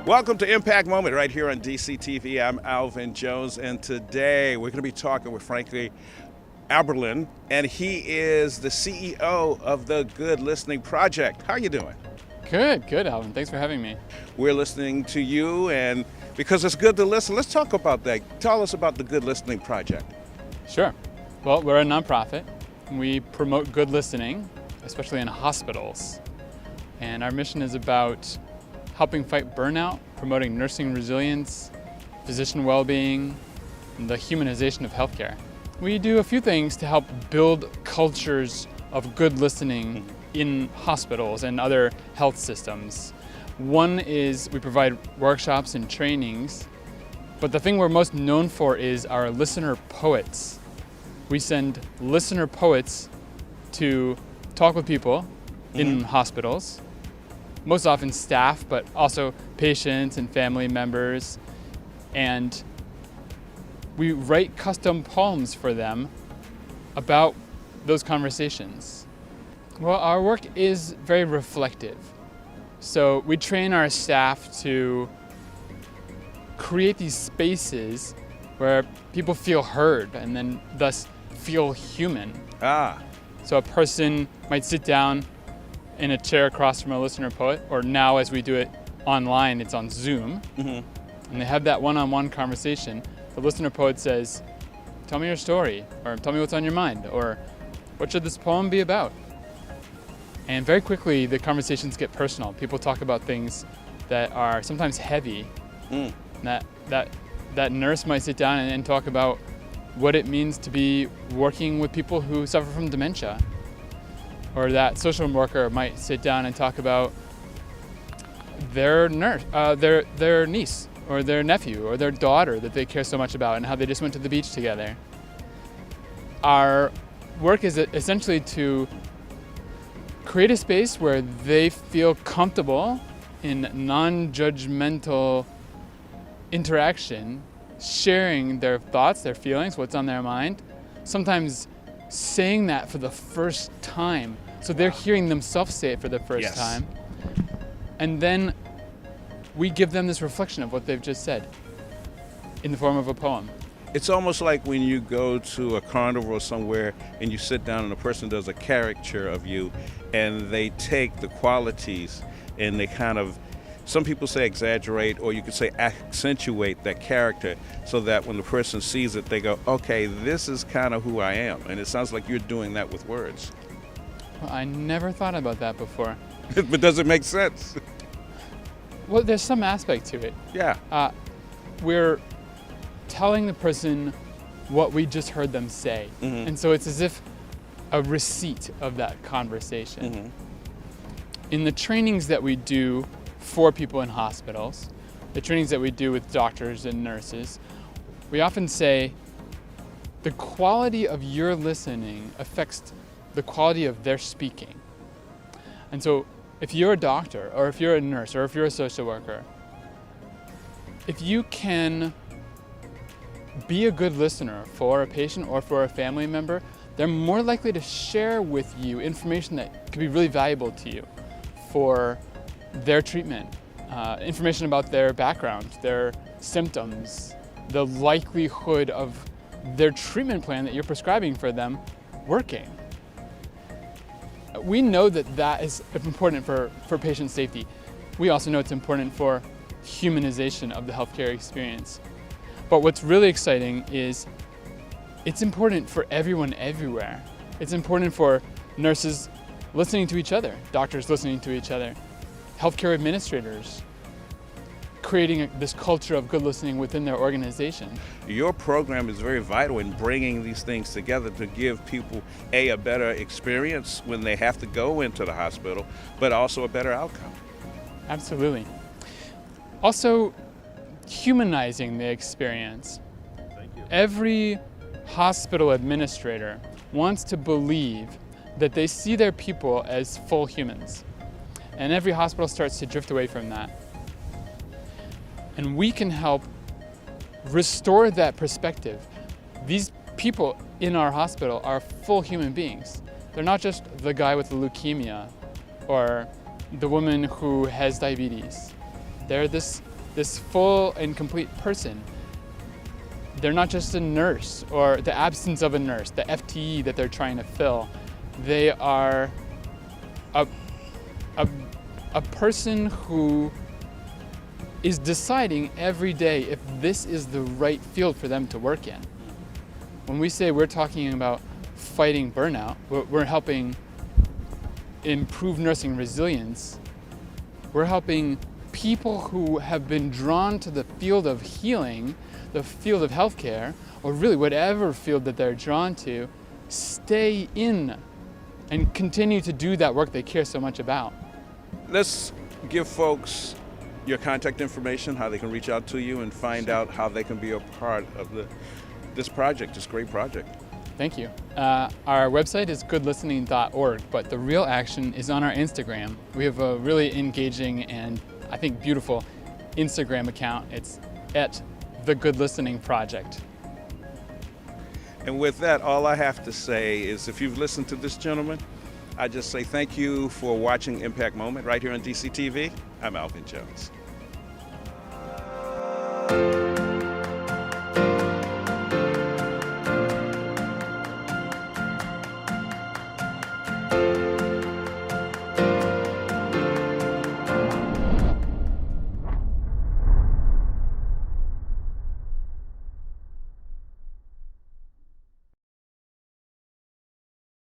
Welcome to Impact Moment right here on DCTV. I'm Alvin Jones, and today we're going to be talking with Alvin, and he is the CEO of the Good Listening Project. How are you doing? Good, Alvin. Thanks for having me. We're listening to you, and because it's good to listen, let's talk about that. Tell us about the Good Listening Project. Sure. Well, we're a nonprofit. We promote good listening, especially in hospitals. And our mission is about helping fight burnout, promoting nursing resilience, physician well-being, and the humanization of healthcare. We do a few things to help build cultures of good listening in hospitals and other health systems. One is we provide workshops and trainings, but the thing we're most known for is our listener poets. We send listener poets to talk with people in hospitals, most often staff, but also patients and family members. And we write custom poems for them about those conversations. Well, our work is very reflective. So we train our staff to create these spaces where people feel heard and then thus feel human. So a person might sit down in a chair across from a listener poet, or now as we do it online, it's on Zoom, and they have that one-on-one conversation. The listener poet says, tell me your story, or tell me what's on your mind, or what should this poem be about? And very quickly, the conversations get personal. People talk about things that are sometimes heavy. That nurse might sit down and talk about what it means to be working with people who suffer from dementia. Or that social worker might sit down and talk about their niece or their nephew or their daughter that they care so much about and how they just went to the beach together. Our work is essentially to create a space where they feel comfortable in non-judgmental interaction, sharing their thoughts, their feelings, what's on their mind, sometimes saying that for the first time. So they're hearing themselves say it for the first time. And then we give them this reflection of what they've just said in the form of a poem. It's almost like when you go to a carnival or somewhere and you sit down and a person does a caricature of you and they take the qualities and they kind of, some people say exaggerate, or you could say accentuate that character so that when the person sees it, they go, okay, this is kind of who I am. And it sounds like you're doing that with words. Well, I never thought about that before. But does it make sense? Well, there's some aspect to it. Yeah. We're telling the person what we just heard them say. And so it's as if a receipt of that conversation. In the trainings that we do for people in hospitals, the trainings that we do with doctors and nurses, we often say the quality of your listening affects the quality of their speaking. And so if you're a doctor, or if you're a nurse, or if you're a social worker, if you can be a good listener for a patient or for a family member, they're more likely to share with you information that could be really valuable to you for their treatment, information about their background, their symptoms, the likelihood of their treatment plan that you're prescribing for them working. We know that that is important for patient safety. We also know it's important for humanization of the healthcare experience. But what's really exciting is it's important for everyone everywhere. It's important for nurses listening to each other, doctors listening to each other, healthcare administrators, creating this culture of good listening within their organization. Your program is very vital in bringing these things together to give people, a better experience when they have to go into the hospital, but also a better outcome. Absolutely. Also, humanizing the experience. Thank you. Every hospital administrator wants to believe that they see their people as full humans. And every hospital starts to drift away from that. And we can help restore that perspective. These people in our hospital are full human beings. They're not just the guy with the leukemia or the woman who has diabetes. They're this full and complete person. They're not just a nurse or the absence of a nurse, the FTE that they're trying to fill. They are a person who is deciding every day if this is the right field for them to work in. When we say we're talking about fighting burnout, we're helping improve nursing resilience. We're helping people who have been drawn to the field of healing, the field of healthcare, or really whatever field that they're drawn to, stay in and continue to do that work they care so much about. Let's give folks your contact information, how they can reach out to you and find out how they can be a part of this project, this great project. Thank you. Our website is goodlistening.org, but the real action is on our Instagram. We have a really engaging and I think beautiful Instagram account. It's at The Good Listening Project. And with that, all I have to say is if you've listened to this gentleman, I just say thank you for watching Impact Moment right here on DCTV. I'm Alvin Jones.